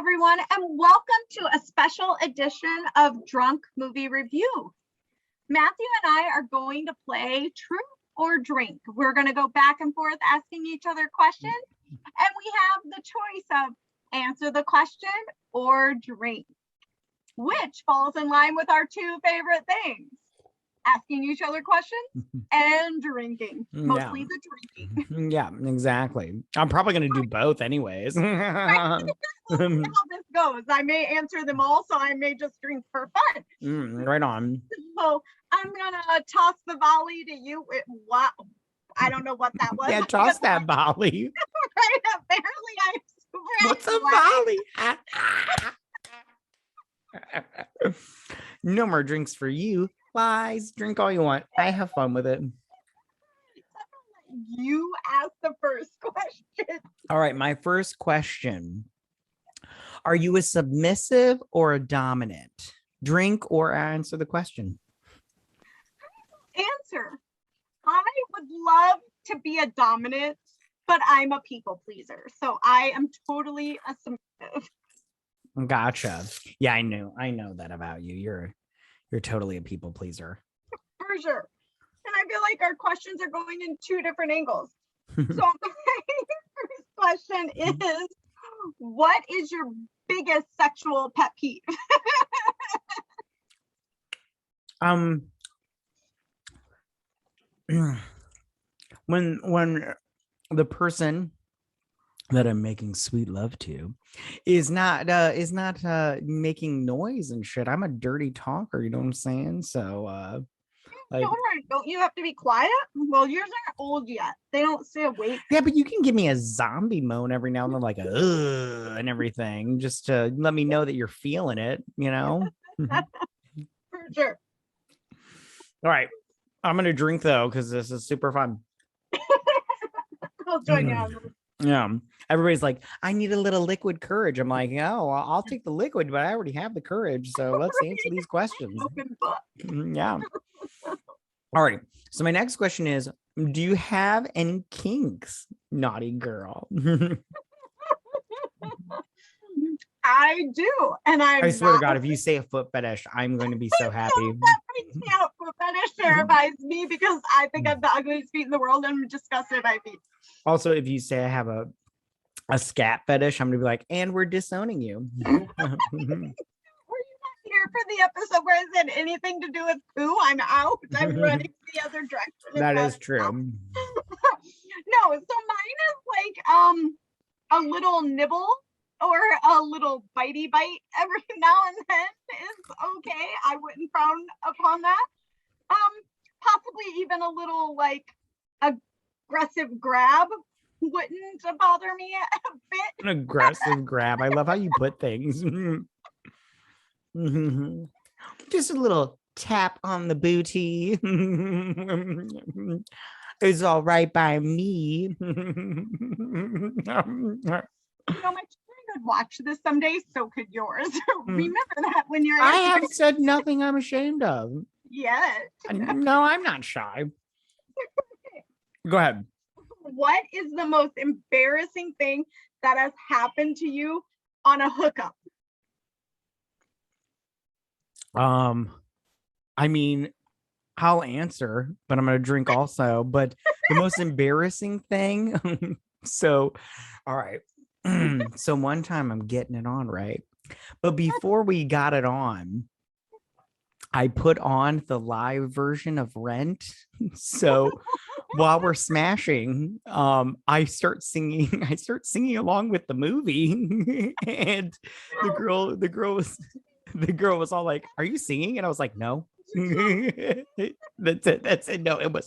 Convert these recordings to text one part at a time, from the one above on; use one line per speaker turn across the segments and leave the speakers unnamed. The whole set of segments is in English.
everyone, and welcome to a special edition of Drunk Movie Review. Matthew and I are going to play Truth or Drink. We're going to go back and forth asking each other questions, and we have the choice of answer the question or drink, which falls in line with our two favorite things. Asking each other questions and drinking, mostly the drinking.
Yeah, exactly. I'm probably going to do both anyways.
Right. We'll see how this goes. I may answer them all, so I may just drink for fun.
Right on.
So I'm going to toss the volley to you. Wow. I don't know what that was.
Yeah, toss that volley.
Right. Apparently I'm super
What's a volley? No more drinks for you. Lies, drink all you want. I have fun with it.
You asked the first question.
All right, my first question. Are you a submissive or a dominant? Drink or answer the question.
Answer. I would love to be a dominant, but I'm a people pleaser. So I am totally a submissive.
Gotcha. Yeah, I know that about you. You're totally a people pleaser.
For sure. And I feel like our questions are going in two different angles. So my first question is, what is your biggest sexual pet peeve?
When the person that I'm making sweet love to is not making noise and shit. I'm a dirty talker, you know what I'm saying? So like,
don't you have to be quiet? Well, yours aren't old yet. They don't stay awake.
Yeah, but you can give me a zombie moan every now and then, like a and everything, just to let me know that you're feeling it, you know?
For sure.
All right. I'm gonna drink though, because this is super fun.
I'll join you on this.
Yeah, everybody's like, I need a little liquid courage. I'm like, oh, I'll take the liquid, but I already have the courage. So let's answer these questions. Yeah. All right. So my next question is, do you have any kinks, naughty girl?
I do. And
I swear to God, if you say a foot fetish, I'm going to be so happy.
That freaks me out. Foot fetish terrifies me because I think I have the ugliest feet in the world and I'm disgusted by feet.
Also, if you say I have a scat fetish, I'm gonna be like, and we're disowning you.
Were you not here for the episode where I said anything to do with poo? I'm out. I'm running the other direction.
That is true.
No, so mine is like a little nibble or a little bitey bite every now and then is okay. I wouldn't frown upon that. Possibly even a little like aggressive grab wouldn't bother me a bit.
An aggressive grab. I love how you put things. Just a little tap on the booty. It's all right by me.
You know, my children could watch this someday, so could yours. Remember that when you're
I have said nothing I'm ashamed of.
Yes.
No, I'm not shy. Go ahead.
What is the most embarrassing thing that has happened to you on a hookup?
I mean, I'll answer, but I'm gonna drink also. But the most embarrassing thing. So, all right. So one time I'm getting it on, right? But before we got it on, I put on the live version of Rent. So while we're smashing, I start singing along with the movie. And the girl was all like, "Are you singing?" And I was like, "No." That's it. No, it was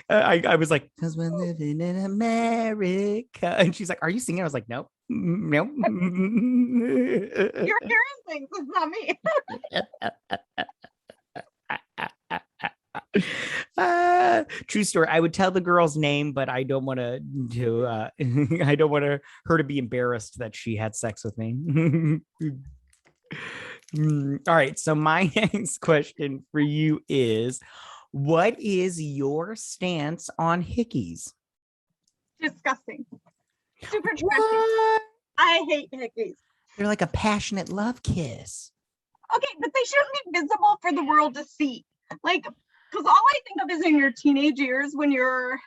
I was like, "'Cause we're living in America." And she's like, "Are you singing?" I was like, "Nope. Nope."
You're hearing things, it's not me.
True story. I would tell the girl's name, but I don't want to I don't want her to be embarrassed that she had sex with me. All right, so my next question for you is, what is your stance on hickeys?
Disgusting. Super disgusting.
What?
I hate hickeys.
They're like a passionate love kiss.
Okay, but they shouldn't be visible for the world to see. Like, because all I think of is in your teenage years when you're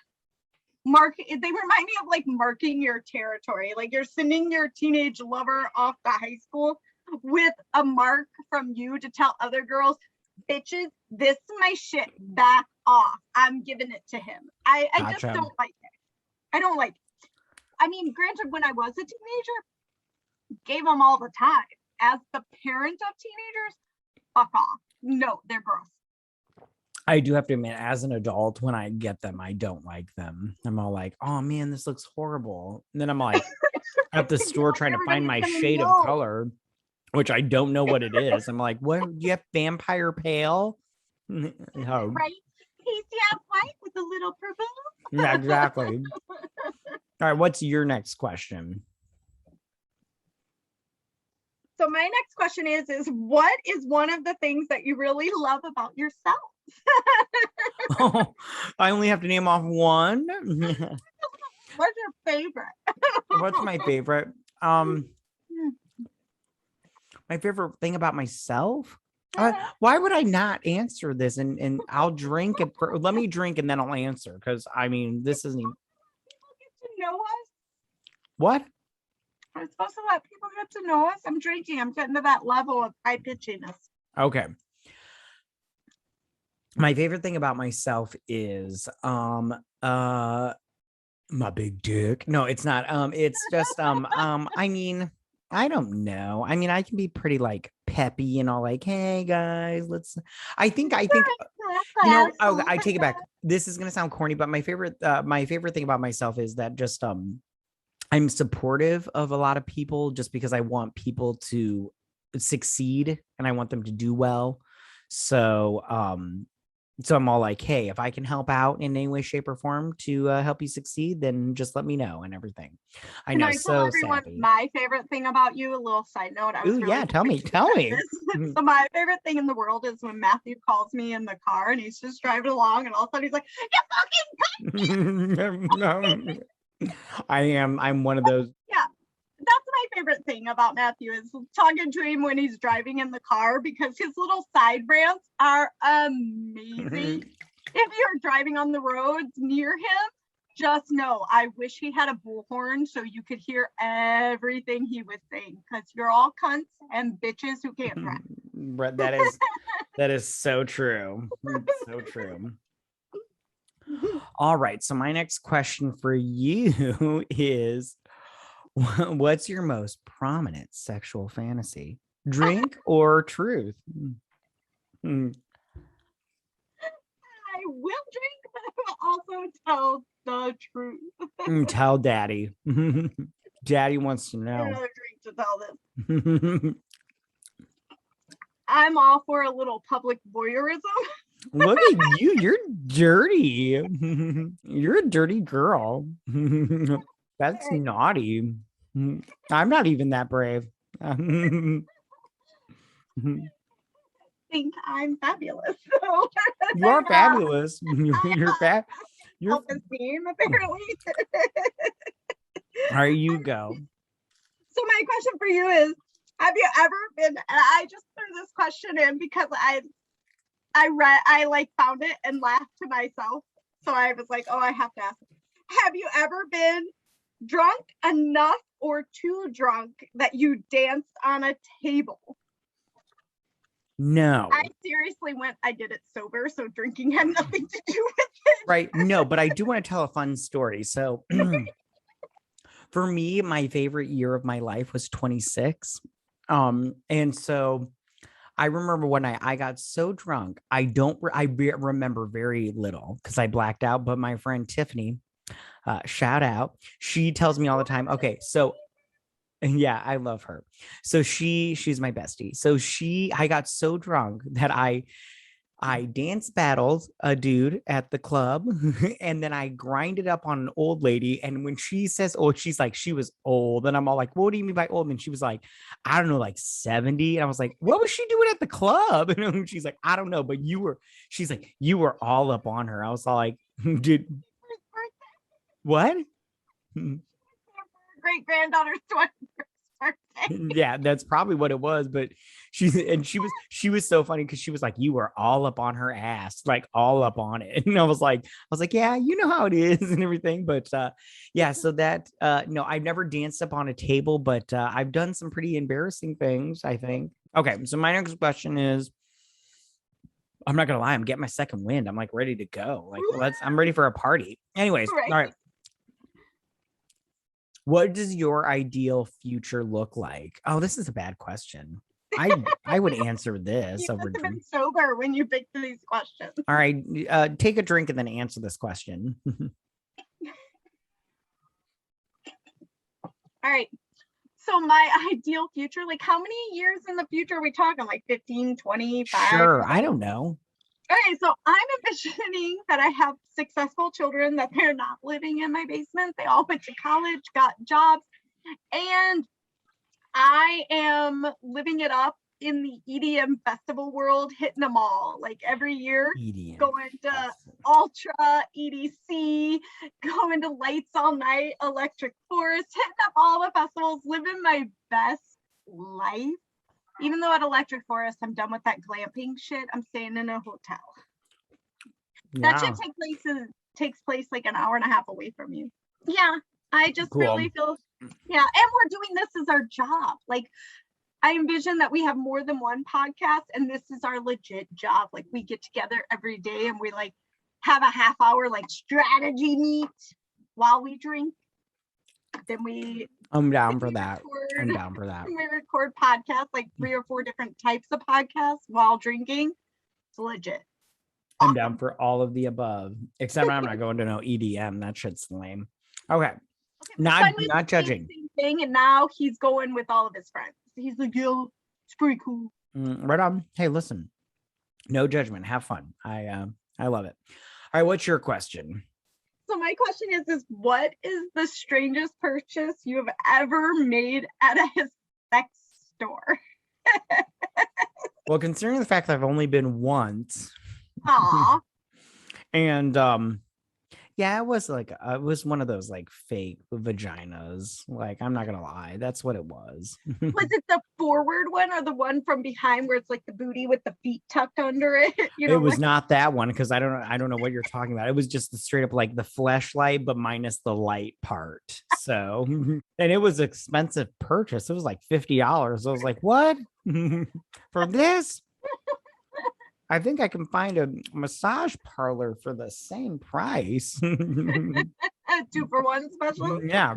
marking, they remind me of like marking your territory. Like you're sending your teenage lover off to high school with a mark from you to tell other girls, bitches, this is my shit, back off. I'm giving it to him. I just
Gotcha.
don't like it. I don't like it. I mean, granted, when I was a teenager, gave them all the time. As the parent of teenagers, fuck off. No, they're gross.
I do have to admit, as an adult, when I get them, I don't like them. I'm all like, oh man, this looks horrible. And then I'm like at the store trying to find my
Everybody's gonna
shade of
know.
color, which I don't know what it is. I'm like, what? Do you have vampire pale? No.
Right? Pasty out white with a little purple.
Yeah, exactly. All right, what's your next question?
So my next question is what is one of the things that you really love about yourself?
Oh, I only have to name off one.
What's your favorite?
What's my favorite? My favorite thing about myself? Why would I not answer this? And I'll drink it. Let me drink and then I'll answer. Because I mean, this isn't even...
People get to know us.
What?
I'm supposed to let people get to know us. I'm drinking. I'm getting to that level of high pitchiness.
Okay. My favorite thing about myself is my big dick. No, it's not. It's just I mean, I don't know. I mean, I can be pretty like peppy and all like, hey guys, let's I think you know, I take it back. This is gonna sound corny, but my favorite thing about myself is that just I'm supportive of a lot of people just because I want people to succeed and I want them to do well. So I'm all like, hey, if I can help out in any way, shape, or form to help you succeed, then just let me know and everything. I know.
Can I tell everyone
sappy.
my favorite thing about you? A little side note. I was really
Yeah, tell me.
So my favorite thing in the world is when Matthew calls me in the car and he's just driving along and all of a sudden he's like, you fucking
I'm one of those.
Yeah. That's my favorite thing about Matthew is talking to him when he's driving in the car because his little side rants are amazing. If you're driving on the roads near him, just know I wish he had a bullhorn so you could hear everything he was saying because you're all cunts and bitches who can't drive.
That is so true. So true. All right. So my next question for you is, what's your most prominent sexual fantasy? Drink or truth?
I will drink, but I will also tell the truth.
Tell daddy. Daddy wants to know.
Another drink to tell this. I'm all for a little public voyeurism.
Look at you. You're dirty. You're a dirty girl. That's naughty. I'm not even that brave.
Think I'm fabulous.
You are fabulous. You're fat. You're
self-esteem, apparently.
All right, you go.
So my question for you is, have you ever been, and I just threw this question in because I like found it and laughed to myself. So I was like, oh, I have to ask. Have you ever been drunk enough or too drunk that you danced on a table?
No.
I seriously I did it sober, so drinking had nothing to do with it.
Right. No, but I do want to tell a fun story. So for me, my favorite year of my life was 26. And so I remember when I got so drunk, I remember very little because I blacked out, but my friend Tiffany, shout out, she tells me all the time, okay, so yeah, I love her. So she's my bestie. So I got so drunk that I dance battled a dude at the club and then I grinded up on an old lady. And when she says, oh, she's like, she was old. And I'm all like, what do you mean by old? And she was like, I don't know, like 70. And I was like, what was she doing at the club? And she's like, I don't know, but she's like, you were all up on her. I was all like, dude, what?
great granddaughter's 21st birthday.
Yeah, that's probably what it was. But she was so funny because she was like, you were all up on her ass, like all up on it. And I was like, yeah, you know how it is and everything. But yeah, so that no, I've never danced up on a table, but I've done some pretty embarrassing things, I think. Okay, so my next question is, I'm not gonna lie, I'm getting my second wind. I'm like ready to go. Like I'm ready for a party. Anyways,
Right.
all right. What does your ideal future look like? Oh, this is a bad question. I would answer this
You
over
must have been
drink.
sober when you picked these questions.
All right, take a drink and then answer this question.
All right. So my ideal future, like how many years in the future are we talking? Like 15, 25?
Sure, I don't know.
Okay, so I'm envisioning that I have successful children, that they're not living in my basement. They all went to college, got jobs, and I am living it up in the EDM festival world, hitting them all like every year,
EDM.
going to Ultra, EDC, going to Lights All Night, Electric Forest, hitting up all the festivals, living my best life. Even though at Electric Forest, I'm done with that glamping shit. I'm staying in a hotel. That shit takes place like an hour and a half away from you. Yeah, I just really feel, yeah. And we're doing this as our job. Like, I envision that we have more than one podcast, and this is our legit job. Like, we get together every day and we like have a half hour like strategy meet while we drink. Then
I'm down for that. I'm down for that.
We record podcasts, like 3 or 4 different types of podcasts while drinking. It's legit.
I'm down for all of the above, except I'm not going to no EDM. That shit's lame. Okay. Not judging.
Same thing, and now he's going with all of his friends. He's like, yo, it's pretty cool.
Right on. Hey, listen, no judgment. Have fun. I love it. All right. What's your question?
So my question is what is the strangest purchase you have ever made at a sex store?
Well, considering the fact that I've only been once.
Aw.
And yeah, it was one of those like fake vaginas. Like, I'm not gonna lie, that's what it was.
Was it the forward one or the one from behind where it's like the booty with the feet tucked under it? You know,
it was not that one, because I don't know what you're talking about. It was just the straight up like the fleshlight, but minus the light part. So and it was expensive purchase. It was like $50. I was like, what? For this? I think I can find a massage parlor for the same price.
2 for 1 special.
Yeah.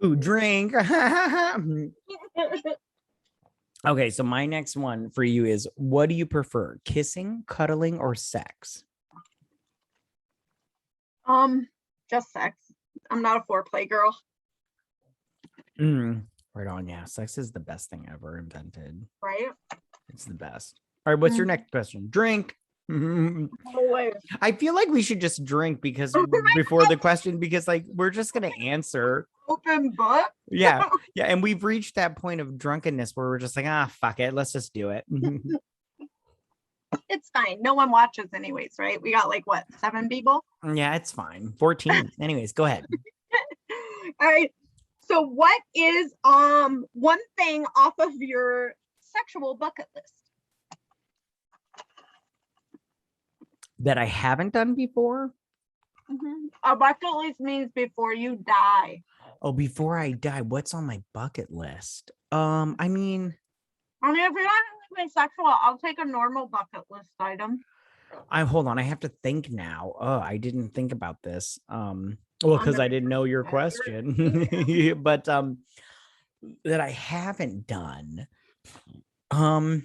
Ooh, drink. Okay, so my next one for you is, what do you prefer? Kissing, cuddling, or sex?
Just sex. I'm not a foreplay girl.
Right on. Yeah, sex is the best thing ever invented.
Right?
It's the best. All right, what's your next question? Drink. I feel like we should just drink because before the question, because like we're just gonna answer
open book.
Yeah, and we've reached that point of drunkenness where we're just like, fuck it, let's just do it.
It's fine. No one watches anyways, right? We got like what, 7 people?
Yeah, it's fine. 14. Anyways, go ahead.
All right. So what is one thing off of your sexual bucket list
that I haven't done before?
A bucket list means before you die.
Oh, before I die, what's on my bucket list?
I mean, if you're not anything sexual, I'll take a normal bucket list item.
Hold on, I have to think now. Oh, I didn't think about this. Well, because I didn't know your question. But that I haven't done.
Well,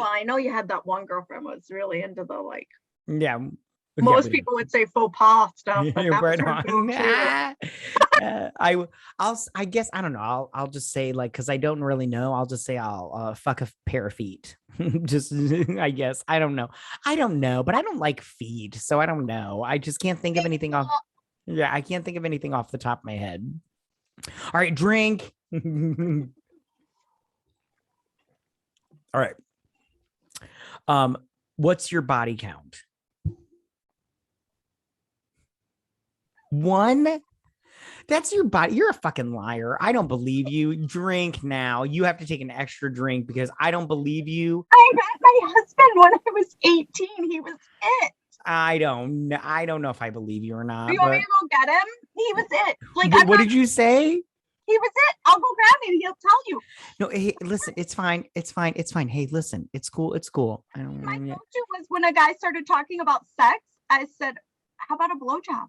I know you had that one girlfriend was really into the like.
Yeah.
Most people would say faux pas stuff. But
right on. I guess I don't know. I'll just say, like, because I don't really know. I'll just say I'll fuck a pair of feet. Just I guess I don't know, but I don't like feet, so I don't know. I just can't think of anything off. Yeah, I can't think of anything off the top of my head. All right, drink. All right. What's your body count? 1? That's your body. You're a fucking liar. I don't believe you. Drink now. You have to take an extra drink because I don't believe you.
I met my husband when I was 18. He was it.
I don't know if I believe you or
Do
not,
you want me
but
to go get him? He was it. Like,
wait,
I'm
what
not,
did you say?
he was it. I'll go grab him. He'll tell you.
No, hey, listen, it's fine. It's fine. It's fine. Hey, listen, it's cool. It's cool. I don't
My
want
go-to was when a guy started talking about sex, I said, how about a blowjob?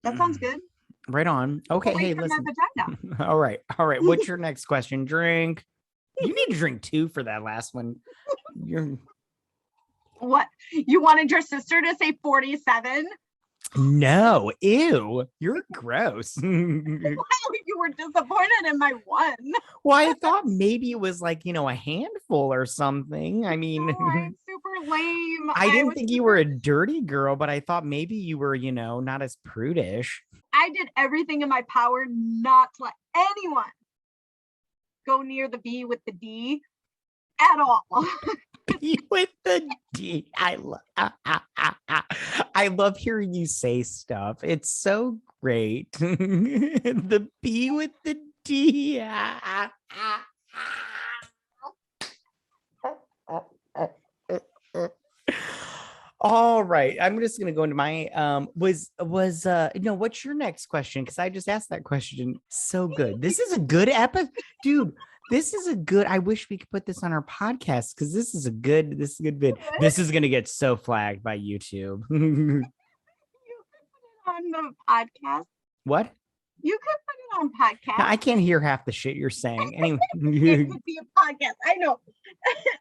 That sounds good.
Right on. Okay,
Away
hey,
from their
listen.
vagina.
All right. All right. What's your next question? Drink. You need to drink two for that last one. You're
What? You wanted your sister to say 47?
no, ew. You're gross.
You were disappointed in my one.
Well, I thought maybe it was like, a handful or something. I mean,
No, I'm super lame.
I didn't
was
think you were a dirty girl, but I thought maybe you were, not as prudish.
I did everything in my power not to let anyone go near the B with the D at all.
B with the D. I love hearing you say stuff. It's so great. The B with the D. All right. I'm just gonna go into my what's your next question? Because I just asked that question. So good. This is a good episode, dude. This is a good. I wish we could put this on our podcast because this is a good vid. This is gonna get so flagged by YouTube.
You could put it on the podcast.
What?
You could put it on podcast.
I can't hear half the shit you're saying. Anyway,
It could be a podcast. I know.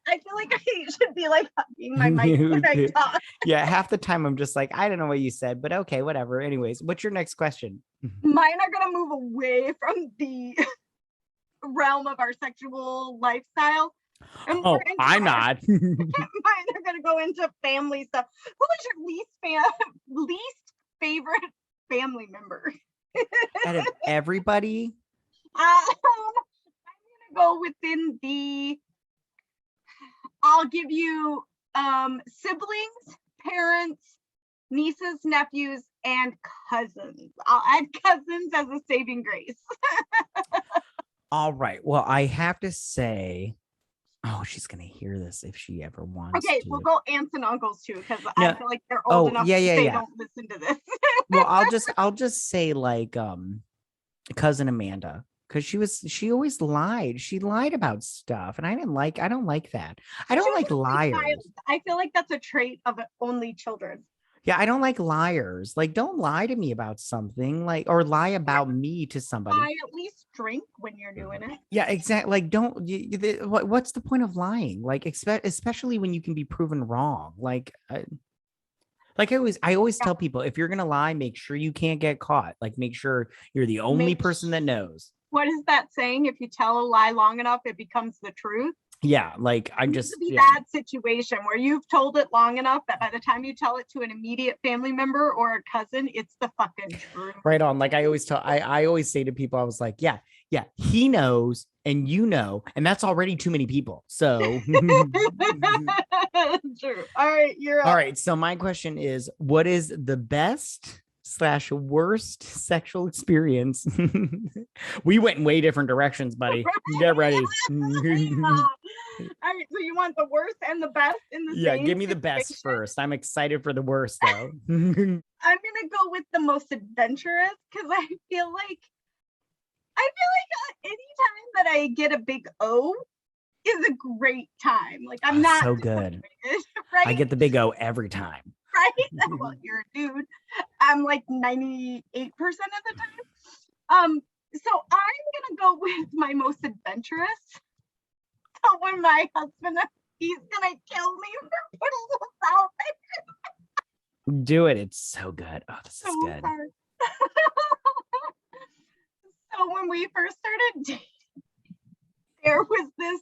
I feel like I should be like hugging my mic when I talk.
Yeah, half the time I'm just like, I don't know what you said, but okay, whatever. Anyways, what's your next question?
Mine are gonna move away from the realm of our sexual lifestyle. And
Oh, I'm not.
mine are gonna go into family stuff. Who is your least favorite family member?
Out of everybody,
I'm gonna go within the. I'll give you siblings, parents, nieces, nephews, and cousins. I'll add cousins as a saving grace.
all right. Well, I have to say, oh, she's gonna hear this if she ever wants
Okay,
to.
we'll go aunts and uncles too, because
No.
I feel like they're old enough
yeah,
they
yeah.
don't listen to this.
Well, I'll just say like cousin Amanda. Because she always lied. She lied about stuff. And I don't like that. I don't like liars.
I feel like that's a trait of only children.
Yeah, I don't like liars. Like, don't lie to me about something, like, or lie about me to somebody.
I at least drink when you're doing it.
Yeah, exactly. Like, don't. What's the point of lying? Like, especially when you can be proven wrong. Like I always tell people, if you're gonna lie, make sure you can't get caught. Like, make sure you're the only person that knows.
What is that saying? If you tell a lie long enough, it becomes the truth.
Yeah, like I'm just
that situation where you've told it long enough that by the time you tell it to an immediate family member or a cousin, it's the fucking truth.
Right on. Like I always say to people, I was like, yeah, he knows and you know, and that's already too many people. So
true. All right, you're up.
All right. So my question is, what is the best / worst sexual experience? We went in way different directions, buddy. Get ready.
All right, so you want the worst and the best in the same
Give me the best first. I'm excited for the worst though.
I'm gonna go with the most adventurous because I feel like anytime that I get a big O is a great time. Like I'm not
so good.
Right?
I get the big O every time.
Right? Well, you're a dude. I'm like 98% of the time. So I'm gonna go with my most adventurous. So when my husband, he's gonna kill me for putting this out there.
Do it. It's so good. Oh, this is good.
So when we first started dating, there was this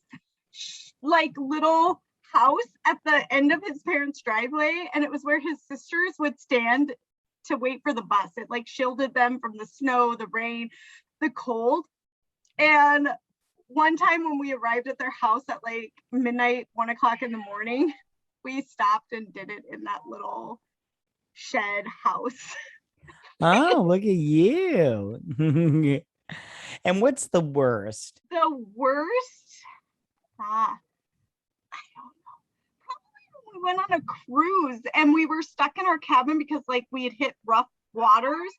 like little house at the end of his parents' driveway, and it was where his sisters would stand to wait for the bus. It like shielded them from the snow, the rain, the cold. And one time when we arrived at their house at like midnight, 1 o'clock in the morning, we stopped and did it in that little shed house.
Oh, look at you. And what's the worst?
The worst? Ah, I don't know. Probably when we went on a cruise and we were stuck in our cabin because like we had hit rough waters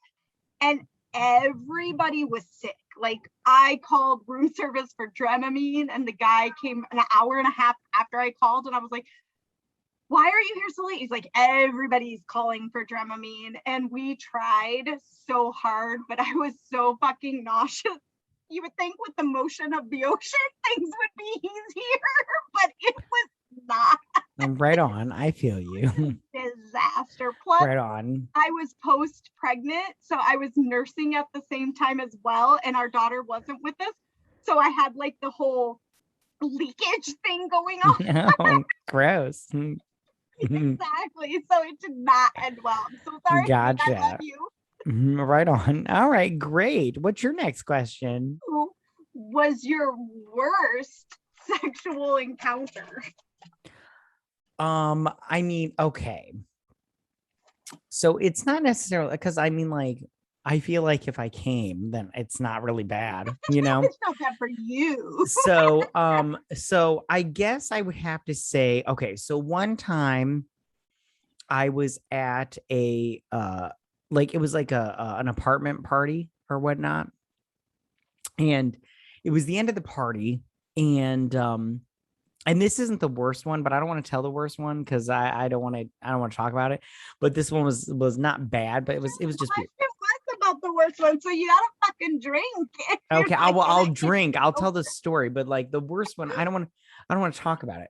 and everybody was sick. Like I called room service for Dramamine and the guy came an hour and a half after I called and I was like, why are you here so late? He's like, everybody's calling for Dramamine. And we tried so hard, but I was so fucking nauseous. You would think with the motion of the ocean, things would be easier, but it was not.
Right on. I feel you.
Disaster. Plus,
Right on.
I was post pregnant, so I was nursing at the same time as well, and our daughter wasn't with us. So I had like the whole leakage thing going on.
Oh, gross.
Exactly. So it did not end well. I'm so sorry.
Gotcha.
I love you.
Right on. All right, great. What's your next question?
Who was your worst sexual encounter?
I mean, okay. So it's not necessarily because I mean, like, I feel like if I came, then it's not really bad, you know?
It's not bad for you.
So I guess I would have to say, okay, so one time I was at a like it was like an apartment party or whatnot, and it was the end of the party, and this isn't the worst one, but I don't want to tell the worst one because I don't want to talk about it. But this one was not bad, but it was just weird.
It was about the worst one, so you gotta fucking drink.
Okay, I'll drink. I'll tell the story, but like the worst one, I don't want to talk about it.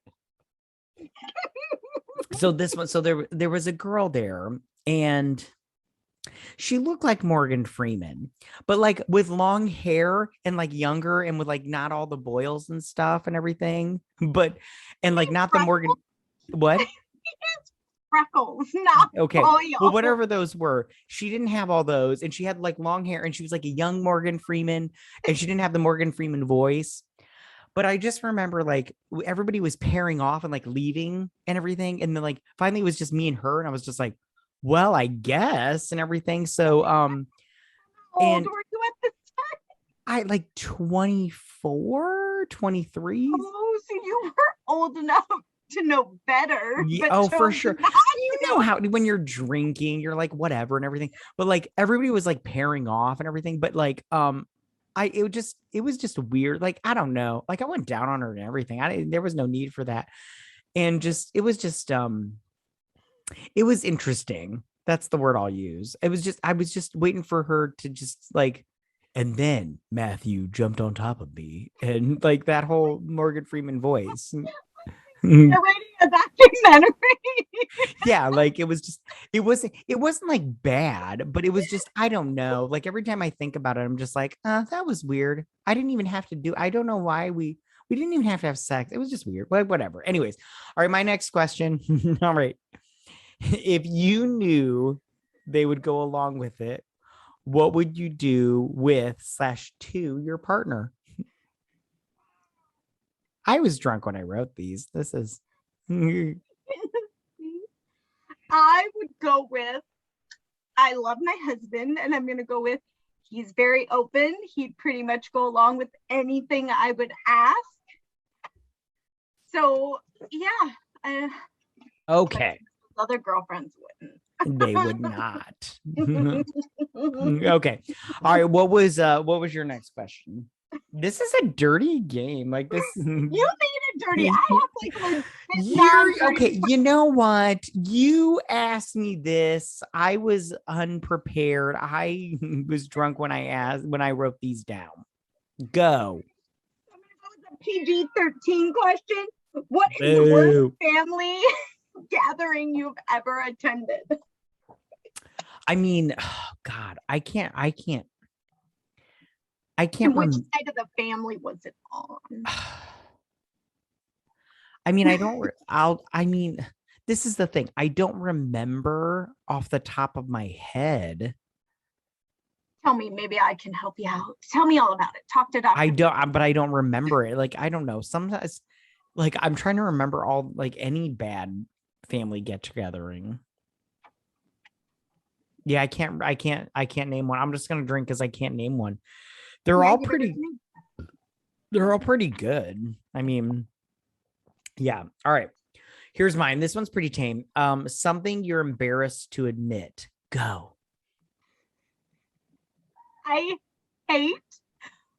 So this one, so there was a girl there, and she looked like Morgan Freeman, but like with long hair and like younger and with like not all the boils and stuff and everything, but and like not the Morgan. What?
Freckles, not
Okay.
boils.
Well, whatever those were, she didn't have all those, and she had like long hair, and she was like a young Morgan Freeman, and she didn't have the Morgan Freeman voice. But I just remember like everybody was pairing off and like leaving and everything, and then like finally it was just me and her, and I was just like, well, I guess, and everything. So
How old
and
were you at the time?
I like 24, 23.
Oh, so you were old enough to know better.
Yeah,
but
oh, for
chose
sure.
not
You
to.
know how when you're drinking, you're like whatever and everything. But like everybody was like pairing off and everything. But like it was just weird. Like I don't know. Like I went down on her and everything. There was no need for that. And just it was interesting. That's the word I'll use. I was just waiting for her to just like, and then Matthew jumped on top of me, and like that whole Morgan Freeman voice.
You're writing a documentary.
Yeah, like it wasn't like bad, but it was just I don't know. Like every time I think about it, I'm just like, that was weird. I didn't even have to do. I don't know why we didn't even have to have sex. It was just weird. But whatever. Anyways, all right. My next question. All right. If you knew they would go along with it, what would you do with/to your partner? I was drunk when I wrote these. This is
I would go with, I love my husband, and I'm going to go with, he's very open. He'd pretty much go along with anything I would ask. So, yeah.
okay.
Other girlfriends wouldn't.
They would not. Okay. All right. What was your next question? This is a dirty game. Like this.
You made it dirty. I have like
okay. You know what? You asked me this. I was unprepared. I was drunk when I wrote these down. Go.
I'm gonna go with a PG-13 question. What is the worst family gathering you've ever attended?
I mean, oh God, I can't.
And which side of the family was it on?
I mean, I mean, this is the thing. I don't remember off the top of my head.
Tell me, maybe I can help you out. Tell me all about it. Talk to Dr.
But I don't remember it. Like, I don't know. Sometimes, like, I'm trying to remember all, like, any bad family get-togethering. Yeah, I can't name one. I'm just gonna drink because I can't name one. They're
Yeah,
all
you better
pretty,
drink.
they're all pretty good. I mean, yeah. All right. Here's mine. This one's pretty tame. Something you're embarrassed to admit. Go.
I hate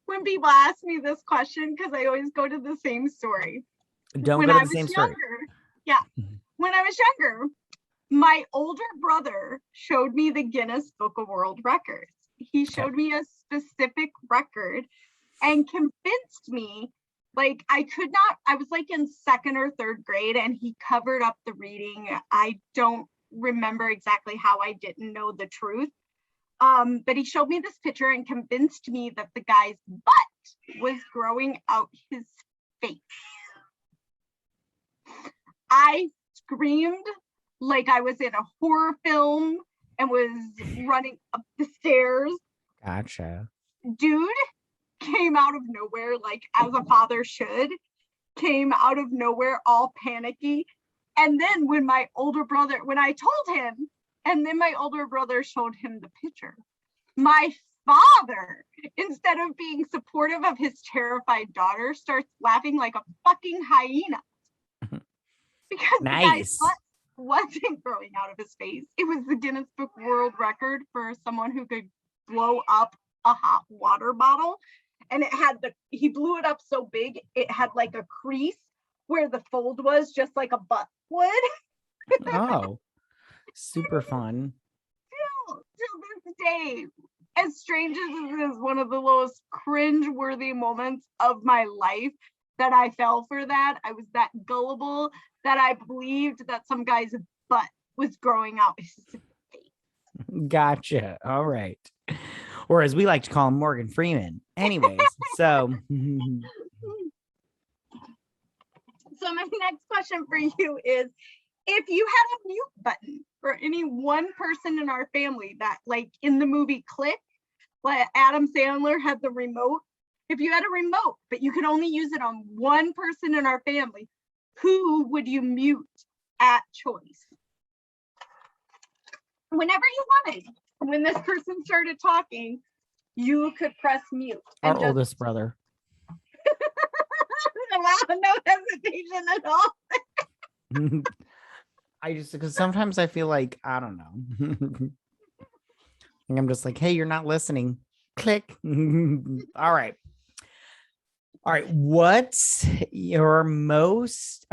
when people ask me this question because I always go to the same story.
Don't
When
go to
I
the
was
same story.
younger, yeah, when I was younger, my older brother showed me the Guinness Book of World Records. He
Okay.
showed me a specific record and convinced me, like, I could not, I was like in second or third grade and he covered up the reading. I don't remember exactly how I didn't know the truth. But he showed me this picture and convinced me that the guy's butt was growing out his face. I screamed like I was in a horror film and was running up the stairs.
Gotcha.
Dude came out of nowhere, like as a father should, came out of nowhere all panicky. And then when I told him, and then my older brother showed him the picture, my father, instead of being supportive of his terrified daughter, starts laughing like a fucking hyena. Because the guy's
Nice.
butt wasn't growing out of his face. It was the Guinness Book World Record for someone who could blow up a hot water bottle. And he blew it up so big, it had like a crease where the fold was, just like a butt would.
Oh, super fun.
Till this day, as strange as it is, one of the most cringe-worthy moments of my life that I fell for that. I was that gullible that I believed that some guy's butt was growing out his face.
Gotcha. All right. Or as we like to call him, Morgan Freeman. Anyways, so
So my next question for you is, if you had a mute button for any one person in our family that, like in the movie Click, like Adam Sandler had the remote, if you had a remote, but you could only use it on one person in our family, who would you mute at choice? Whenever you wanted. When this person started talking, you could press mute.
our
and just
oldest brother.
allow no hesitation at all.
I just, because sometimes I feel like, I don't know. And I'm just like, hey, you're not listening. Click. All right. All right. What's your most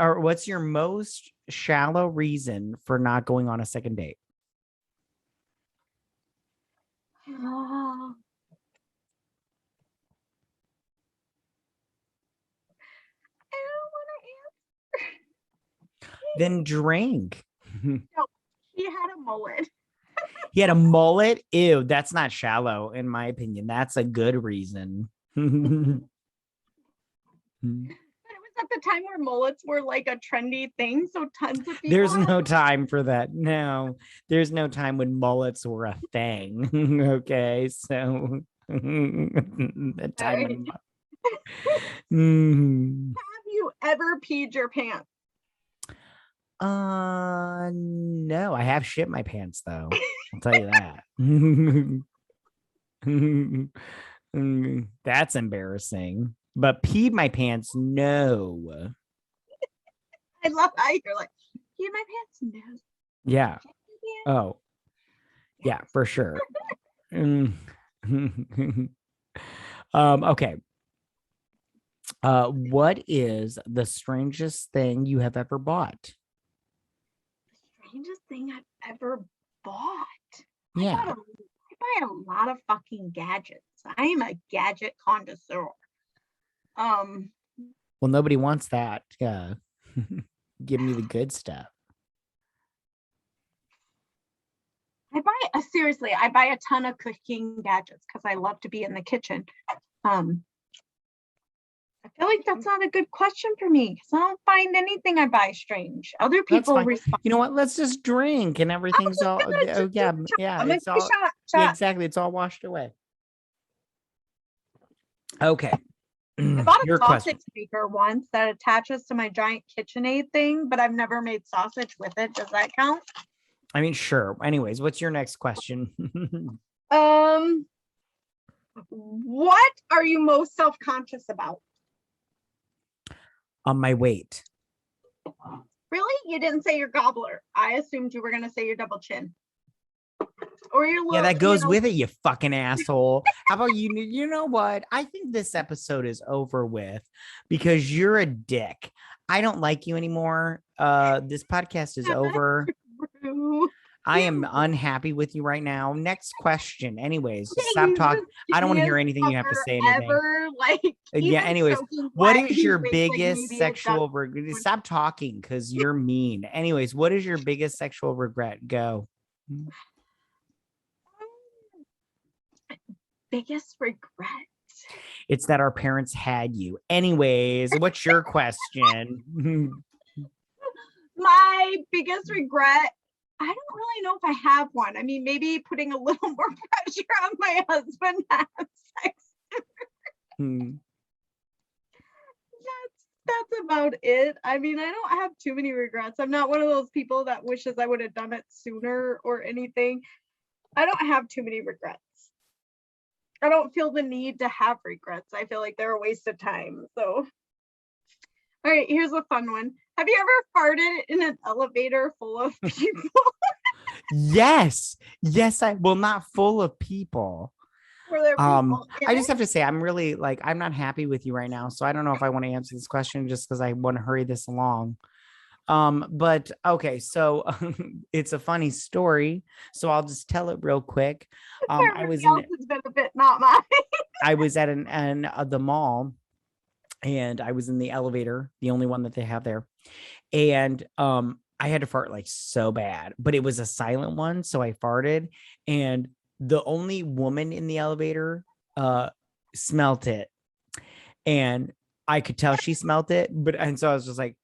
shallow reason for not going on a second date?
Oh. I don't want to answer.
Then drink.
He had a mullet.
He had a mullet. Ew, that's not shallow, in my opinion. That's a good reason.
But it was at the time where mullets were like a trendy thing, so tons of people.
There's no time for that. No, there's no time when mullets were a thing. Okay, so the time. Mm.
Have you ever peed your pants?
No, I have shit my pants though. I'll tell you that. That's embarrassing. But peed my pants, no.
I love how you're like, peed my pants? No.
Yeah. Oh, yeah, for sure. Okay. What is the strangest thing you have ever bought?
Strangest thing I've ever bought.
Yeah.
I buy a lot of fucking gadgets. I am a gadget connoisseur.
Well, nobody wants that. Yeah. Give me the good stuff.
Seriously, I buy a ton of cooking gadgets because I love to be in the kitchen. I feel like that's not a good question for me because I don't find anything I buy strange. Other people respond.
You know what? Let's just drink and everything's all. Oh, yeah, yeah.
I'm
It's all.
shot.
Yeah, exactly. It's all washed away. Okay.
I bought a
Your
sausage
question.
maker once that attaches to my giant KitchenAid thing, but I've never made sausage with it. Does that count?
I mean, sure. Anyways, what's your next question?
What are you most self-conscious about?
On my weight.
Really? You didn't say your gobbler. I assumed you were going to say your double chin. Or your
Yeah,
little,
that goes with it, you fucking asshole. How about you? You know what? I think this episode is over with because you're a dick. I don't like you anymore. This podcast is over.
True.
I am unhappy with you right now. Next question. Anyways, stop
He's
talking.
the
I don't want to hear
skinniest
anything you have to
fucker
say. Anything.
ever. Like,
Yeah.
even
Anyways,
soaking
what
wet,
is
he
your
thinks, like,
biggest
maybe it does.
sexual regret? Stop talking because you're mean. Anyways, what is your biggest sexual regret? Go.
Biggest regret.
It's that our parents had you. Anyways, what's your question?
My biggest regret, I don't really know if I have one. I mean, maybe putting a little more pressure on my husband to have sex. That's about it. I mean, I don't have too many regrets. I'm not one of those people that wishes I would have done it sooner or anything. I don't have too many regrets. I don't feel the need to have regrets. I feel like they're a waste of time. So, all right, here's a fun one. Have you ever farted in an elevator full of people?
Yes. Well, not full of people.
Were there people in
I just
it?
have to say, I'm really like, I'm not happy with you right now. So I don't know if I want to answer this question just because I want to hurry this along. But okay, so it's a funny story. So I'll just tell it real quick. I was in
Everybody else's benefit, not mine.
I was at the mall and I was in the elevator, the only one that they have there. And I had to fart like so bad, but it was a silent one. So I farted, and the only woman in the elevator smelt it. And I could tell she smelt it, and so I was just like,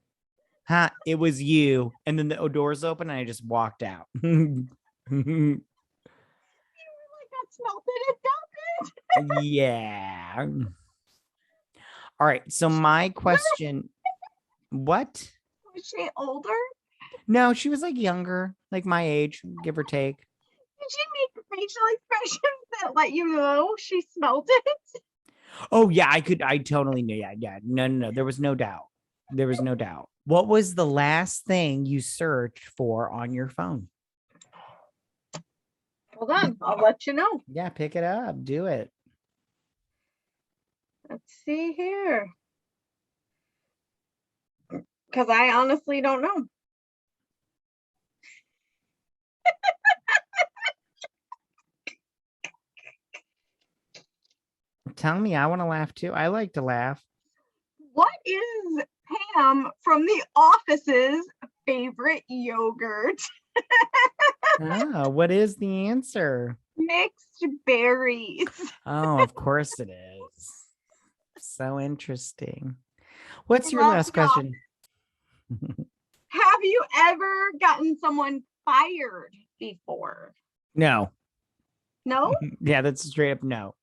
huh, it was you. And then the doors open and I just walked out.
Like, that smelled it. It does.
Yeah. All right. So my question, what?
Was she older?
No, she was like younger, like my age, give or take.
Did she make facial expressions that let you know she smelled it?
Oh yeah, I totally knew. Yeah. No. There was no doubt. What was the last thing you searched for on your phone?
Hold on, I'll let you know.
Yeah, pick it up. Do it.
Let's see here. Because I honestly don't know.
Tell me, I want to laugh too. I like to laugh.
What is Pam from The Office's favorite yogurt?
What is the answer?
Mixed berries.
Oh, of course it is. So interesting. What's your
Love
last
y'all.
question?
Have you ever gotten someone fired before?
No.
No?
Yeah, that's straight up no.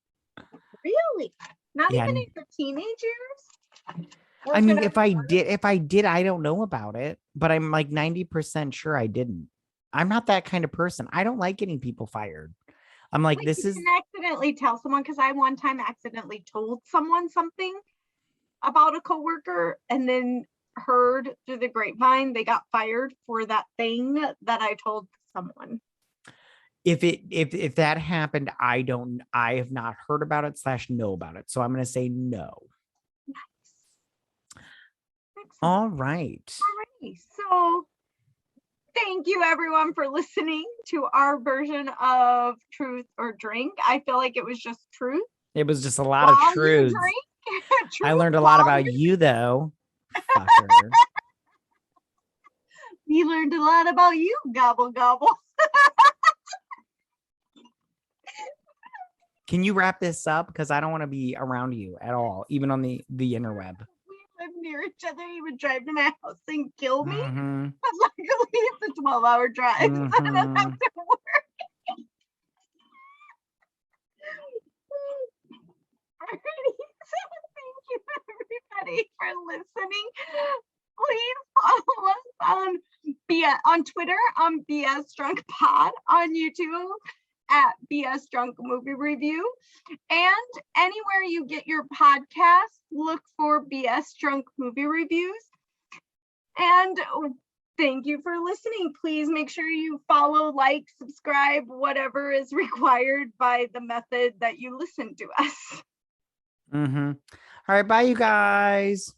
Really? Not
Yeah.
even in your teenage years?
I mean, if I did, I don't know about it, but I'm like 90% sure I didn't. I'm not that kind of person. I don't like getting people fired. I'm like, this
you
is
can accidentally tell someone, because I one time accidentally told someone something about a coworker and then heard through the grapevine they got fired for that thing that I told someone.
if that happened, I have not heard about it / know about it. So I'm gonna say no.
Nice.
All right.
Alrighty. So thank you everyone for listening to our version of Truth or Drink. I feel like it was just truth.
It was just a lot of
While you
truths.
drink.
I learned a lot about you though. Fucker.
We learned a lot about you, gobble gobble.
Can you wrap this up? Because I don't want to be around you at all, even on the interweb.
We live near each other. He would drive to my house and kill me.
Mhm.
But luckily, it's a 12-hour drive. So I don't have
Mhm.
to worry. Alrighty. So thank you everybody for listening. Please follow us on on Twitter, BS Drunk Pod, on YouTube at BS Drunk Movie Review, and anywhere you get your podcast, look for BS Drunk Movie Reviews. And thank you for listening. Please make sure you follow, like, subscribe, whatever is required by the method that you listen to us.
All right, bye, you guys.